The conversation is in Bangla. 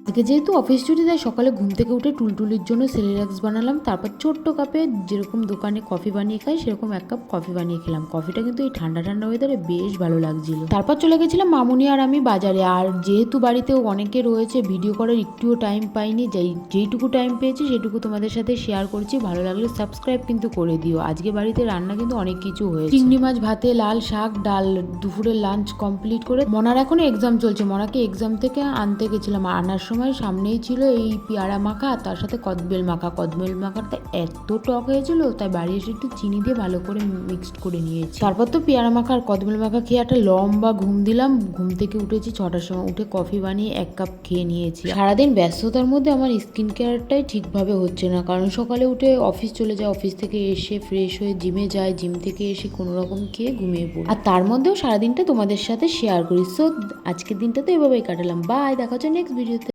আজকে যেহেতু অফিস ছুটি, তাই সকালে ঘুম থেকে উঠে টুলটুলির জন্য সেরেলাক্স বানালাম। তারপর ছোট্ট কাপে যেরকম দোকানে কফি বানিয়ে খাই সেরকম 1 কাপ কফি বানিয়ে খেলাম। কফিটা কিন্তু এই ঠান্ডা ঠান্ডা ওয়েদারে বেশ ভালো লাগছিল। তারপর চলে গেছিলাম মামুনি আর আমি বাজারে। আর যেহেতু বাড়িতেও অনেকে রয়েছে, ভিডিও করার একটুও টাইম পাইনি। যেইটুকু টাইম পেয়েছি সেটুকু তোমাদের সাথে শেয়ার করছি। ভালো লাগলে সাবস্ক্রাইব কিন্তু করে দিও। আজকে বাড়িতে রান্না কিন্তু অনেক কিছু হয়েছে। চিংড়ি মাছ ভাতে, লাল শাক, ডাল। দুপুরের লাঞ্চ কমপ্লিট করে মনার এখনো এক্সাম চলছে। মনাকে এক্সাম থেকে আনতে গেছিলাম। আনার সময় সামনেই ছিল এই পেয়ারা মাখা, তার সাথে কদবেল মাখা। কদবেল মাখাটা এত টক হয়েছিল, তাই বাড়ি এসে একটু চিনি দিয়ে ভালো করে মিক্সড করে নিয়েছি। তারপর তো পেয়ারা মাখা আর কদবেল মাখা খেয়ে একটা লম্বা ঘুম দিলাম। ঘুম থেকে উঠেছি 6টার সময়, উঠে কফি বানিয়ে 1 কাপ খেয়ে নিয়েছি। সারাদিন ব্যস্ততার মধ্যে আমার স্কিন কেয়ারটাই ঠিকভাবে হচ্ছে না, কারণ সকালে উঠে অফিস চলে যায়, অফিস থেকে এসে ফ্রেশ হয়ে জিমে যায়, জিম থেকে এসে কোনো রকম খেয়ে ঘুমিয়ে পড়ি। আর তার মধ্যেও সারাদিনটা তোমাদের সাথে শেয়ার করি। সো আজকের দিনটা তো এভাবেই কাটালাম। বাই, দেখা হচ্ছে নেক্সট ভিডিওতে।